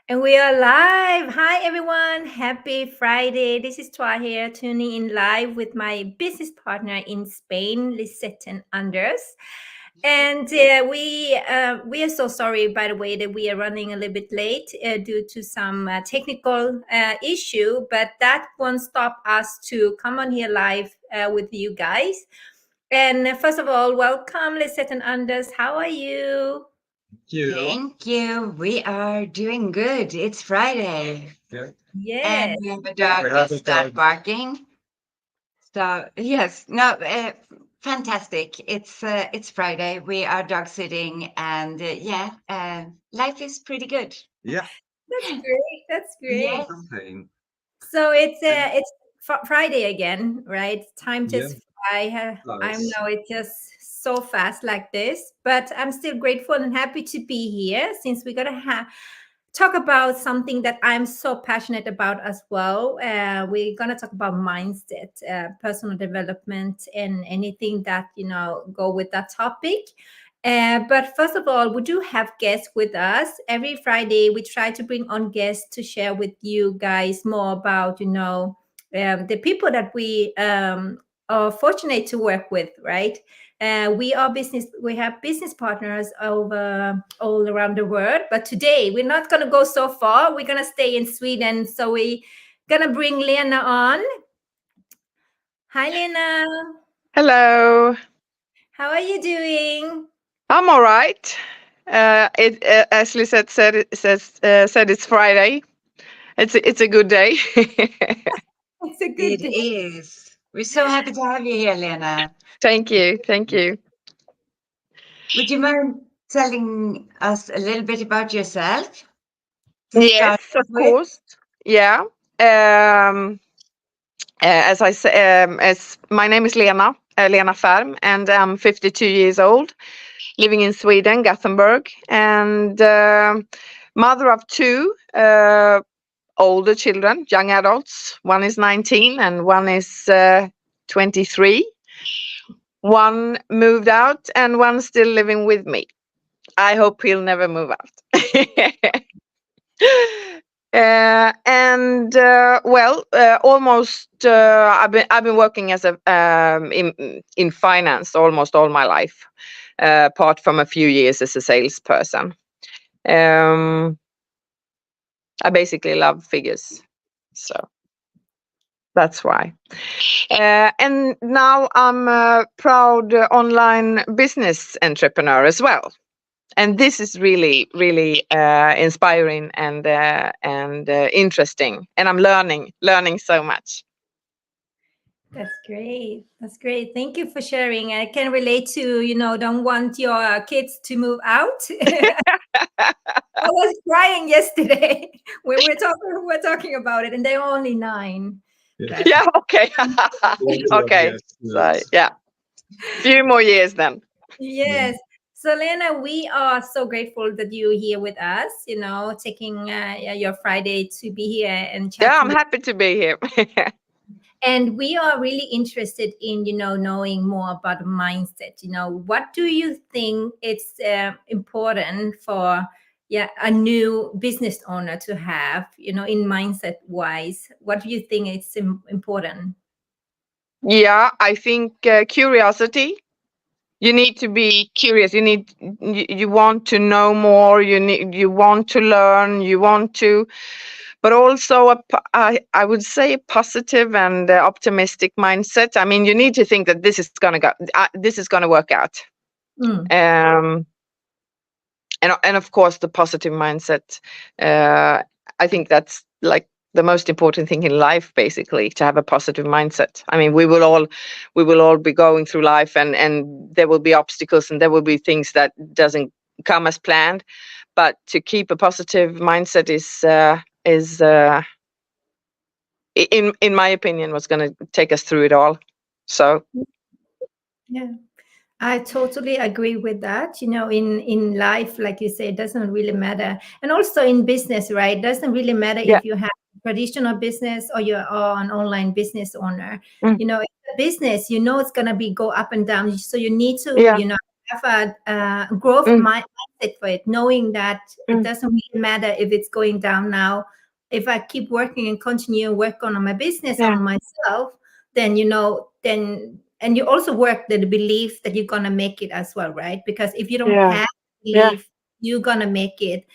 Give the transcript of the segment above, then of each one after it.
And we are live. Hi, everyone. Happy Friday. This is Thoa here, tuning in live with my business partner in Spain, Lizette and Anders. And we are so sorry, by the way, that we are running a little bit late due to some technical issue, but that won't stop us to come on here live with you guys. And first of all, welcome, Lizette and Anders. How are you? Thank you. We are doing good. It's Friday. Yeah. Yes. And we have a dog that start barking. So yes, no, fantastic. It's Friday. We are dog sitting, and life is pretty good. Yeah. That's great. That's great. Yes, Campaign. So And it's Friday again, right? Time yeah, just fly. I nice. know it just so fast like this, but I'm still grateful and happy to be here since we're gonna talk about something that I'm so passionate about as well. We're gonna talk about mindset, personal development, and anything that go with that topic. But first of all, we do have guests with us. Every Friday, we try to bring on guests to share with you guys more about, the people that we are fortunate to work with, right? We have business partners over all around the world. But today, we're not going to go so far. We're going to stay in Sweden. So we're going to bring Lena on. Hi, Lena. Hello. How are you doing? I'm all right. As Lisette said it's Friday. It's a good day. It's a good it day. is. We're so happy to have you here, Lena. Thank you. Thank you. Would you mind telling us a little bit about yourself to Yes, start off of with? course. Yeah. As I say, as my name is Lena, Lena Färm, and I'm 52 years old, living in Sweden, Gothenburg, and mother of two older children, young adults. One is 19 and one is 23. One moved out and one still living with me. I hope he'll never move out. Almost. I've been working as a in finance almost all my life, apart from a few years as a salesperson. Um, I basically love figures, so that's why. And now I'm a proud online business entrepreneur as well. And this is really, really inspiring and interesting. And I'm learning so much. That's great. That's great. Thank you for sharing. I can relate to, don't want your kids to move out. I was crying yesterday when we're talking about it, and they're only 9. Yeah. But Yeah. Okay. Okay. Yes, So yes. yeah, few more years then. Yeah. yes. So Lena, we are so grateful that you're here with us, taking your Friday to be here and Yeah, I'm chatting. happy to be here. And we are really interested in, knowing more about mindset. What do you think it's important for a new business owner to have, in mindset wise? What do you think is important? Yeah, I think curiosity. You need to be curious. You want to know more. You want to learn. You want to, but also I would say a positive and optimistic mindset. I mean, you need to think that this is gonna work out. Mm, Um, and of course the positive mindset. I think that's like the most important thing in life, basically, to have a positive mindset. I mean, we will all be going through life, and there will be obstacles and there will be things that doesn't come as planned, but to keep a positive mindset is in my opinion what's going to take us through it all. So yeah. I totally agree with that. In life, like you say, it doesn't really matter. And also in business, right? It doesn't really matter yeah. if you have traditional business or you are an online business owner. Mm, It's a business, it's gonna be go up and down. So you need to, yeah. have a growth Mm, mindset for it, knowing that it mm, doesn't really matter if it's going down now. If I keep working and continue working on my business, yeah, on myself, then then and you also work the belief that you're gonna make it as well, right? Because if you don't yeah, have yeah. belief you're gonna make it,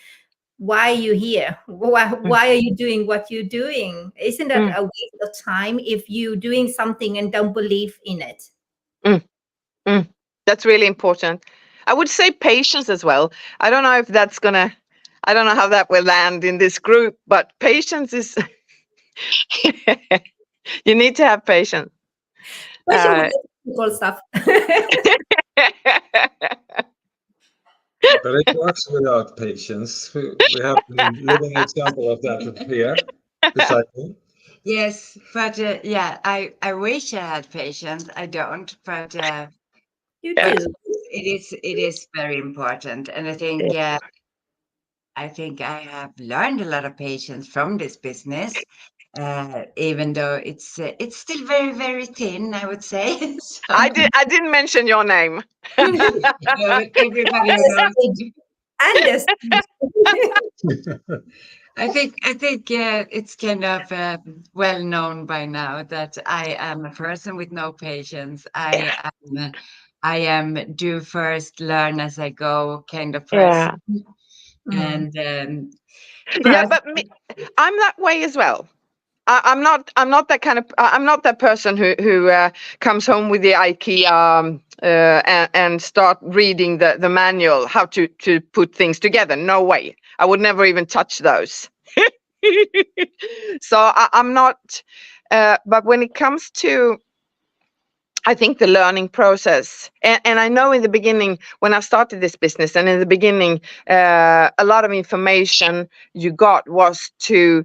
why are you here? Mm, Why are you doing what you're doing? Isn't that mm, a waste of time if you doing something and don't believe in it? mm, mm. That's really important. I would say patience as well. I don't know if that's gonna, I don't know how that will land in this group, but patience is, you need to have patience. Especially with Uh, the technical stuff. But it works without patience. We have a living example of that here beside me. Yes, but yeah, I wish I had patience. I don't, but You yeah, but do. it is very important, and I think I have learned a lot of patience from this business, even though it's still very very thin, I would say. So, I didn't mention your name. no, but everybody who knows Understood. me, Understood. I think it's kind of well known by now that I am a person with no patience. I am do first, learn as I go kind of person, Yeah. Mm. and Yeah, but but I'm that way as well. I'm not that kind of. I'm not that person who comes home with the IKEA and start reading the manual how to put things together. No way. I would never even touch those. So I'm not. But when it comes to, I think, the learning process, and I know in the beginning when I started this business, and in the beginning, a lot of information you got was to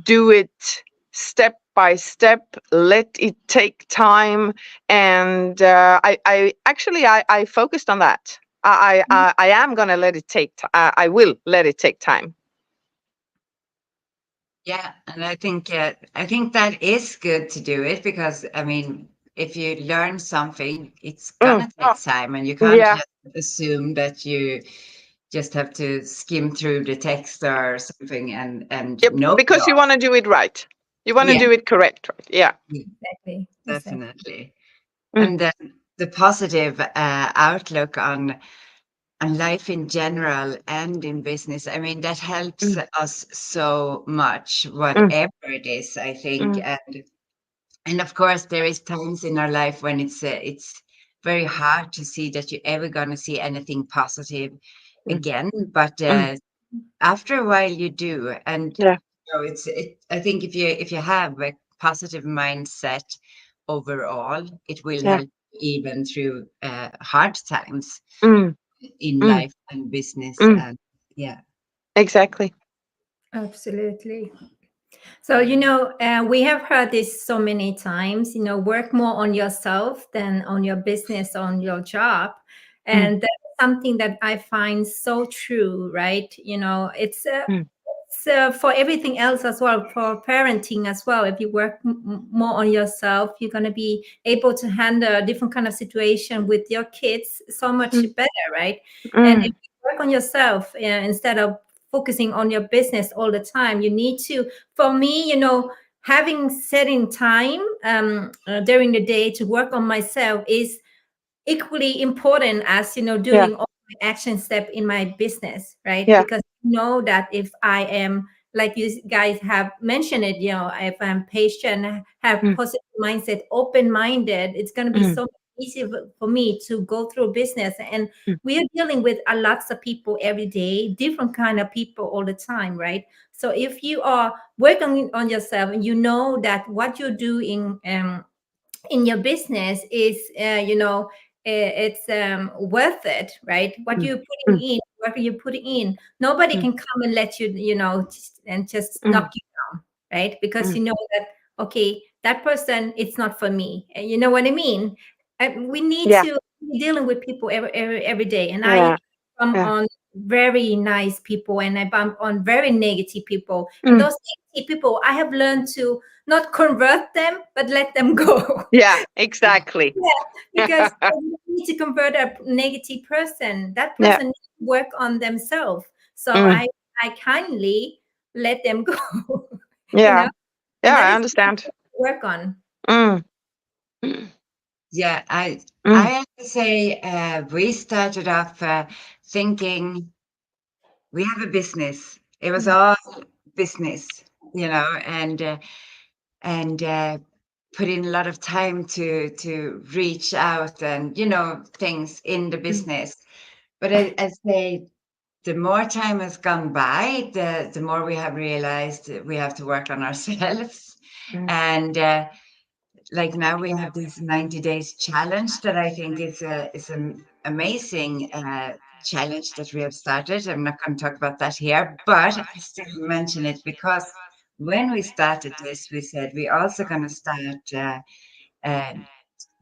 do it step by step, let it take time, and I actually I focused on that. I am gonna let it take. I will let it take time. yeah, and I think that is good to do it because I mean, if you learn something, it's Mm, gonna take time, and you can't yeah, just assume that you just have to skim through the text or something and yep. know it Because you all. want to do it right. You want to Yeah, do it correct. Right? Yeah. Exactly. Exactly. definitely. Mm, And then the positive outlook on life in general and in business, I mean, that helps mm, us so much, mm, whatever it is, I think. mm, And of course, there is times in our life when it's very hard to see that you're ever going to see anything positive mm, again. But mm. after a while, you do, and Yeah. so I think if you have a positive mindset overall, it will Yeah. help even through hard times Mm, in mm, life and business, mm. and yeah. Exactly. Absolutely. So, we have heard this so many times, work more on yourself than on your business, on your job. Mm, And that's something that I find so true, right? mm. It's for everything else as well, for parenting as well. If you work more on yourself, you're going to be able to handle a different kind of situation with your kids so much Mm, better, right? And if mm. you work on yourself instead of focusing on your business all the time, you need to, for me, having setting time during the day to work on myself is equally important as Yeah. doing all my action step in my business, right? Yeah. Because that if I am, like you guys have mentioned it, if I'm patient, have Mm, positive mindset, open minded, it's going to be mm, so easy for me to go through business. And mm. we are dealing with a lots of people every day, different kind of people all the time, right? So if you are working on yourself and you know that what you're doing in your business is it's worth it, right? What Mm, you're putting mm, in, what you're putting in, nobody mm, can come and let you and just mm, knock you down, right? Because mm. you know that, okay, that person, it's not for me, and you know what I mean. And we need Yeah. to be dealing with people every day, and I Yeah. come Yeah. on very nice people and I bump on very negative people. And those negative people, I have learned to not convert them, but let them go. Yeah, exactly. Because you need to convert a negative person. That Yeah. person needs to work on themselves. So Mm. I kindly let them go. Yeah. And Yeah, that I is understand. work on. Mm. Yeah, I Mm. have to say, we started off thinking we have a business. It was all business, and put in a lot of time to reach out and things in the business. But I say the more time has gone by, the more we have realized that we have to work on ourselves. And like now we have this 90 days challenge that I think is an amazing challenge that we have started. I'm not going to talk about that here, but I still mention it because when we started this, we said we're also going to start uh,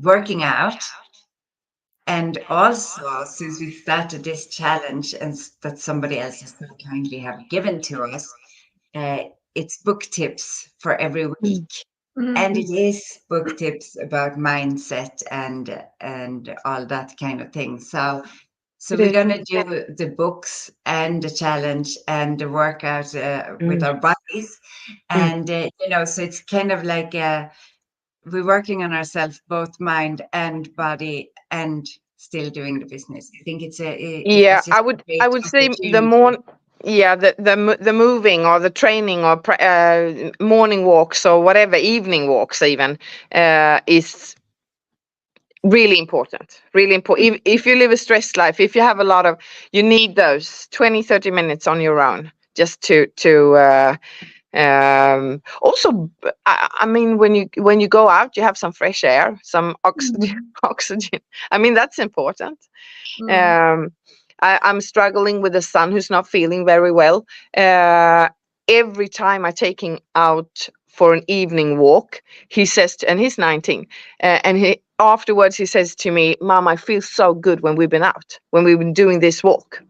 working out. And also, since we started this challenge and that somebody else has so kindly have given to us, it's book tips for every week. And it is book tips about mindset and all that kind of thing. So It we're is. gonna do the books and the challenge and the workout with our bodies, and so it's kind of like we're working on ourselves, both mind and body, and still doing the business. I think Yeah, it's just a I great would say the opportunity. more, yeah, the moving or the training or morning walks or whatever, evening walks even, is really important. Really important. If you live a stressed life, if you have a lot of, you need those 20-30 minutes on your own just to also I mean when you go out, you have some fresh air, some oxygen. I mean, that's important. I'm struggling with a son who's not feeling very well. Every time I take him out for an evening walk, he says, and he's 19, and he afterwards he says to me, "Mom, I feel so good when we've been out, when we've been doing this walk."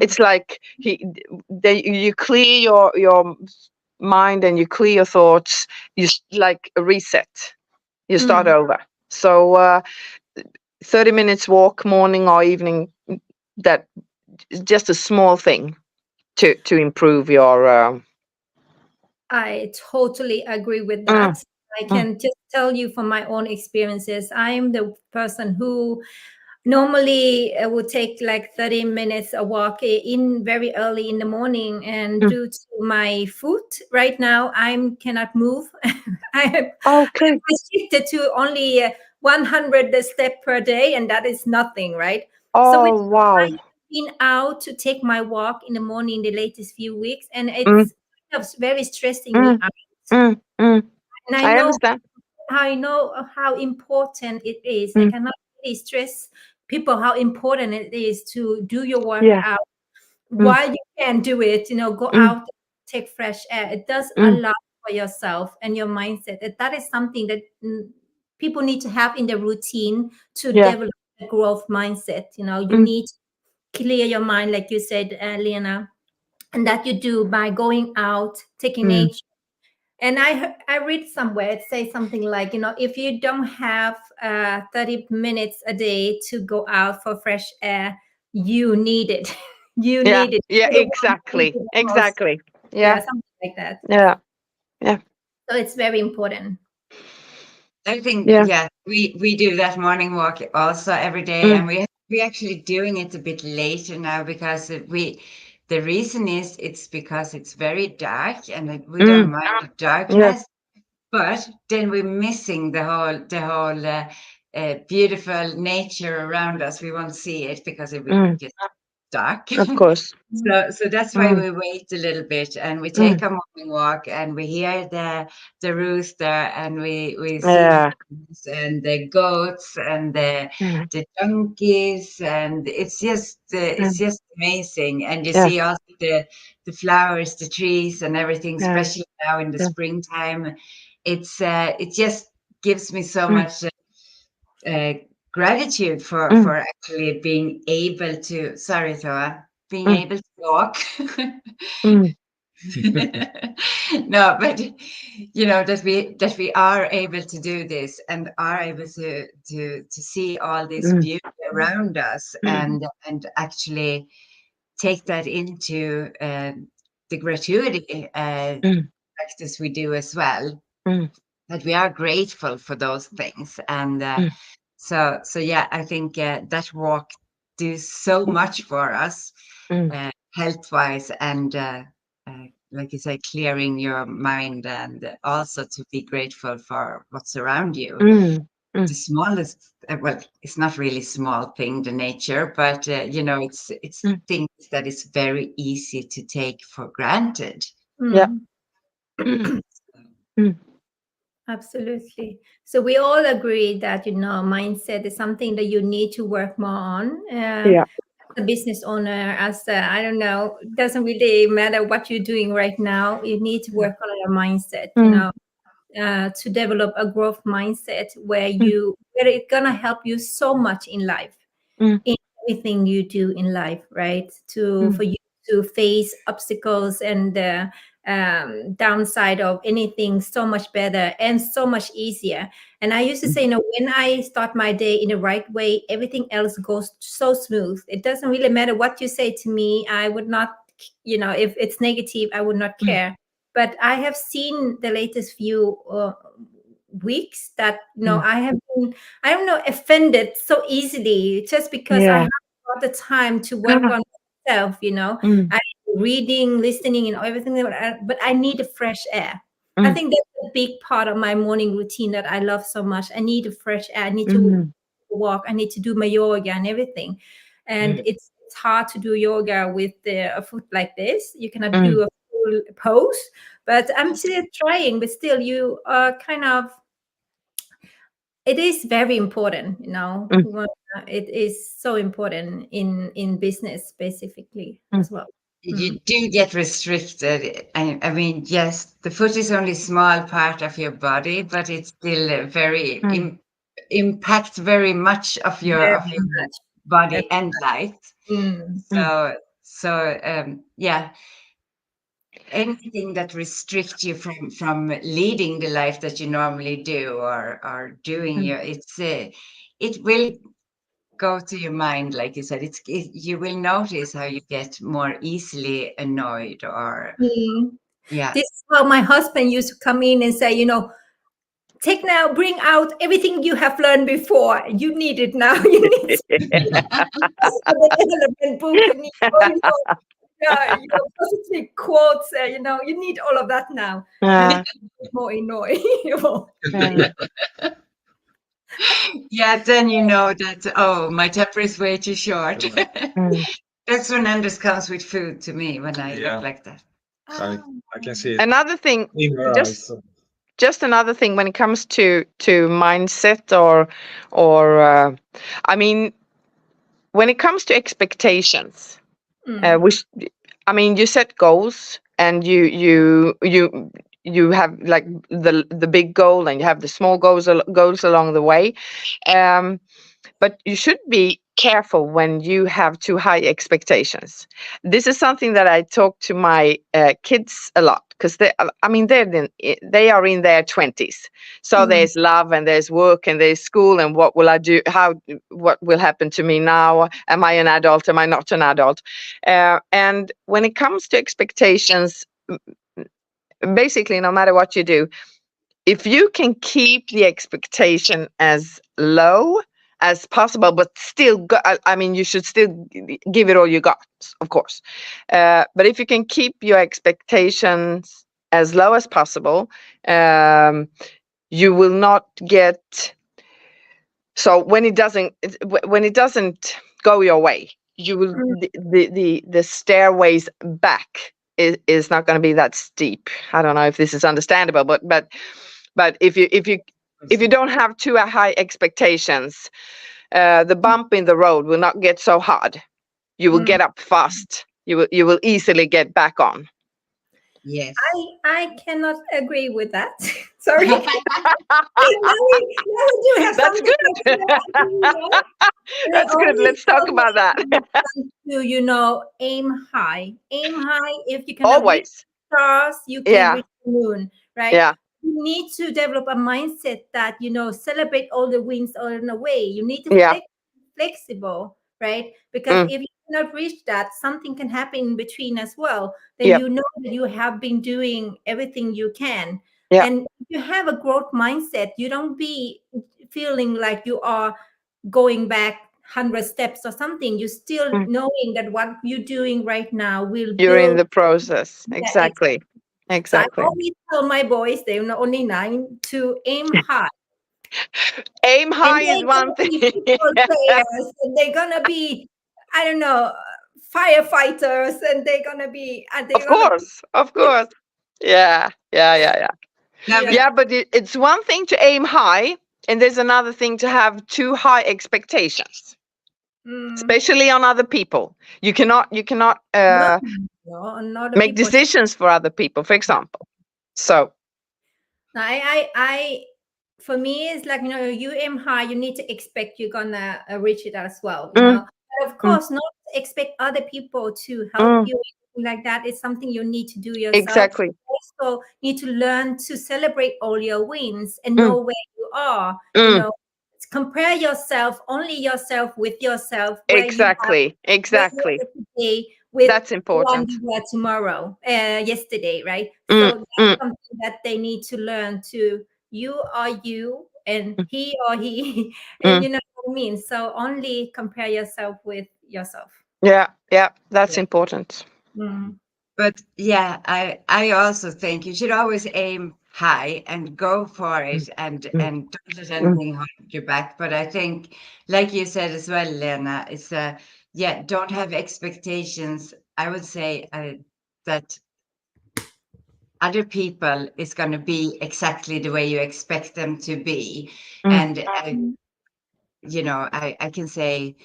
It's like you clear your mind and you clear your thoughts. Like a reset. You start over. So 30 minutes walk, morning or evening, that is just a small thing to improve your I totally agree with mm, that. I mm, can just tell you from my own experiences, I'm the person who normally would take like 30 minutes a walk in very early in the morning, and mm. due to my foot right now, I cannot move. I'm Okay. restricted to only 100 step per day, and that is nothing, right? So Oh, it's wow. I've been out to take my walk in the morning the latest few weeks, and Mm, it's kind of very stressing me mm, out. mm, mm. And I understand. I know how important it is. I Mm, cannot really stress people how important it is to do your yeah. workout Mm, while you can do it. Go mm, out, take fresh air. It does a mm, lot for yourself and your mindset. That is something that people need to have in their routine to yeah. develop a growth mindset. You Mm, need to clear your mind, like you said, Lena, and that you do by going out, taking mm. nature. And I read somewhere it says something like, if you don't have 30 minutes a day to go out for fresh air, you need it. You Yeah. need it. Yeah. You're the one who needs Exactly. it the most. Exactly. Yeah, Yeah. something like that. Yeah. Yeah. So it's very important. I think, Yeah. yeah, we do that morning walk also every day, Mm, and we actually doing it a bit later now because the reason is it's because it's very dark and we don't mm. mind the Yeah. darkness, but then we're missing the whole beautiful nature around us. We won't see it because it will Mm. get dark. Of course. So that's why Mm, we wait a little bit and we take mm. a morning walk and we hear the rooster and we see the Yeah. birds and the goats and Mm, the donkeys, and it's mm. just amazing. And you Yeah. see also the flowers, the trees and everything, Yeah. especially now in the Yeah. springtime. It just gives me so Mm, much uh, gratitude for mm. actually being able to. Sorry, Thoa. being able to walk. Mm. No, but that we are able to do this and are able to see all this beauty around us and actually take that into the gratuity practice we do as well. That we are grateful for those things, and so yeah, I think that walk do so much for us health wise, and like you say, clearing your mind, and also to be grateful for what's around you. The smallest, well, it's not really small thing, the nature, but it's things that is very easy to take for granted. Yeah. Absolutely. So we all agree that mindset is something that you need to work more on. Yeah. As a business owner, I don't know, it doesn't really matter what you're doing right now. You need to work on your mindset. To develop a growth mindset where it's gonna help you so much in life, in everything you do in life, right? For you to face obstacles and the downside of anything so much better and so much easier. And I used to say, when I start my day in the right way, everything else goes so smooth. It doesn't really matter what you say to me. I would not, if it's negative, I would not care. But I have seen the latest few weeks that I have been, I don't know, offended so easily just because I haven't got the time to work on myself. I reading, listening, and everything, but I need a fresh air. I think that's a big part of my morning routine that I love so much. I need a fresh air. I need to walk. I need to do my yoga and everything. And it's hard to do yoga with a foot like this. You cannot do a full pose, but I'm still trying. But still, you are kind of. It is very important, It is so important in business specifically as well. You do get restricted. I mean, yes, the foot is only a small part of your body, but it's still very impacts very much of your body and life. So yeah, anything that restricts you from leading the life that you normally do or doing it will go to your mind, like you said. You will notice how you get more easily annoyed or This is how my husband used to come in and say, bring out everything you have learned before. You need it now. You need the development book. You need your positive quotes. You need all of that now. More annoying. Yeah, then you know that, my temper is way too short. That's when Anders comes with food to me when I look like that. I can see it. Another thing, In her eyes. just another thing when it comes to mindset or I mean, when it comes to expectations, you set goals and you have like the big goal and you have the small goals along the way. But you should be careful when you have too high expectations. This is something that I talk to my kids a lot because they are in their 20s. So there's love and there's work and there's school and what will I do? What will happen to me now? Am I an adult? Am I not an adult? And when it comes to expectations, basically, no matter what you do, if you can keep the expectation as low as possible, but still, you should still give it all you got, of course. But if you can keep your expectations as low as possible, you will not get. So when it doesn't go your way, you will the stairways back is not going to be that steep. I don't know if this is understandable, but if you don't have too high expectations, the bump in the road will not get so hard. You will get up fast. You will easily get back on. Yes. I cannot agree with that. Sorry. now we do have That's something good. That's good. Let's talk about that. to aim high. Aim high. If you cannot reach Always. stars, you can Yeah. reach the moon, right? Yeah. You need to develop a mindset that celebrate all the wins on the way. You need to Yeah. flexible, right? Because if you cannot reach that, something can happen in between as well. Then Yep. you know that you have been doing everything you can. Yeah. And if you have a growth mindset, you don't be feeling like you are going back 100 steps or something. You still knowing that what you're doing right now will You're in build. the process. Yeah, Exactly. So I Exactly. always tell my boys, they're not only 9, to aim high. Aim high And is one they're thing. gonna be football players, and they're gonna be, I don't know, firefighters, and they're gonna be, Of course. Of course. Yeah. Yeah. Yeah. Yeah. No, but Yeah, but it's one thing to aim high, and there's another thing to have too high expectations, especially on other people. You cannot not make decisions for other people, for example. So I for me, it's like, you aim high, you need to expect you're gonna reach it as well, but of course not expect other people to help you, like that is something you need to do yourself. exactly. You also need to learn to celebrate all your wins and know where you are. Compare yourself, only yourself, with yourself, where Exactly. Exactly. today with That's one important. you were tomorrow, yesterday, right? So that's something that they need to learn to. You are you, and he or he, and you know what I mean. So only compare yourself with yourself. Yeah. Yeah. That's important. But yeah, I also think you should always aim high and go for it, and don't let anything hold you back. But I think, like you said as well, Lena, it's don't have expectations. I would say that other people is going to be exactly the way you expect them to be, and I can say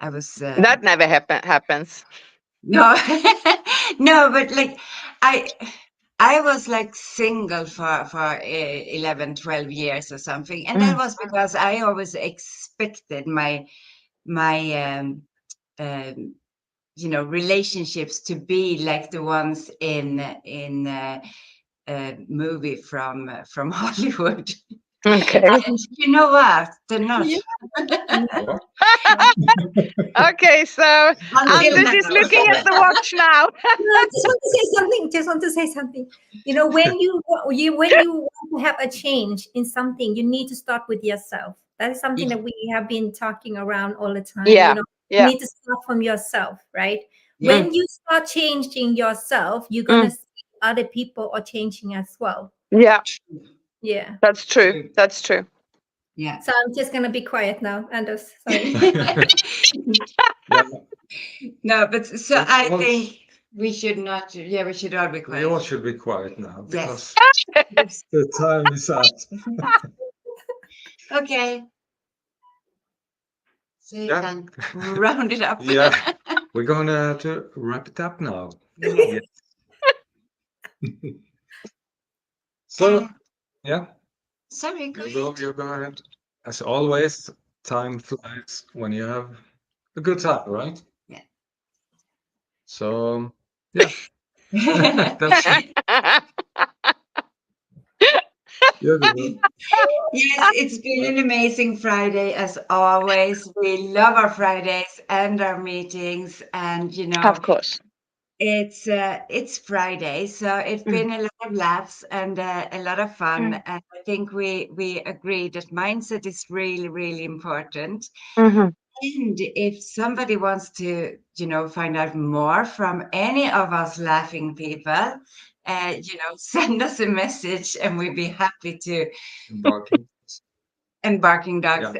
I was That never happens. no, no, but like I was like single for 11, 12 years or something, and that was because I always expected my relationships to be like the ones in a movie from Hollywood. Okay. And you know what? They're not. Okay, so Anders is looking at the watch now. Just want to say something. When you want to have a change in something, you need to start with yourself. That is something that we have been talking around all the time. Yeah. You need to start from yourself, right? When you start changing yourself, you're gonna see other people are changing as well. Yeah. Yeah. That's true. That's true. Yeah. So I'm just gonna be quiet now, Anders. Sorry. No, but so I think we should not. Yeah, we should all be quiet. We all should be quiet now Yes. because the time is up. Okay. So you can round it up. Yeah, we're going to have to wrap it up now. Yes. So, yeah. Sorry, go You ahead. go ahead. As always, time flies when you have a good time, right? Yeah. So, yeah. That's it. Yes, it's been an amazing Friday as always. We love our Fridays and our meetings, and Of course. it's Friday, so it's been a lot of laughs and a lot of fun. And I think we agree that mindset is really, really important. And if somebody wants to, find out more from any of us laughing people, send us a message, and we'd be happy to. And barking dogs.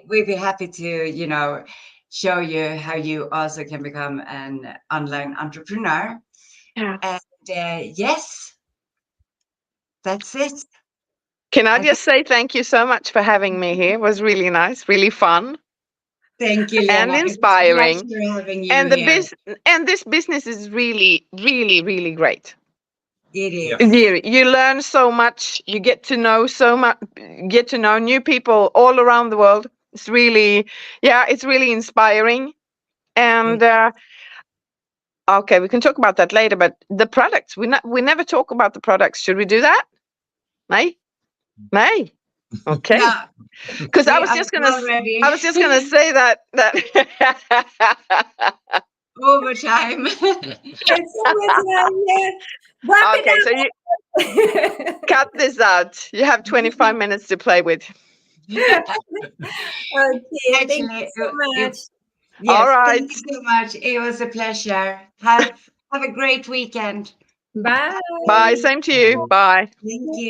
We'd be happy to, show you how you also can become an online entrepreneur. Yeah. And yes, that's it. Can I just say thank you so much for having me here? It was really nice, really fun. Thank you, and Lena. It was a inspiring. pleasure having you And the here. this business is really, really, really great. It is. Yeah. You learn so much. You get to know so much. Get to know new people all around the world. It's really, it's really inspiring. And okay, we can talk about that later. But the products, we never talk about the products. Should we do that? Nej? Nej? Okay. Yeah, Because we I was are just gonna, already I was just gonna say that overtime. It's always yeah. Wrap Okay, so you it up. cut this out. You have 25 minutes to play with. Okay, thank you Actually, so much. yes, All right. thank you so much. It was a pleasure. Have a great weekend. Bye. Bye. Same to you. Bye. Thank you.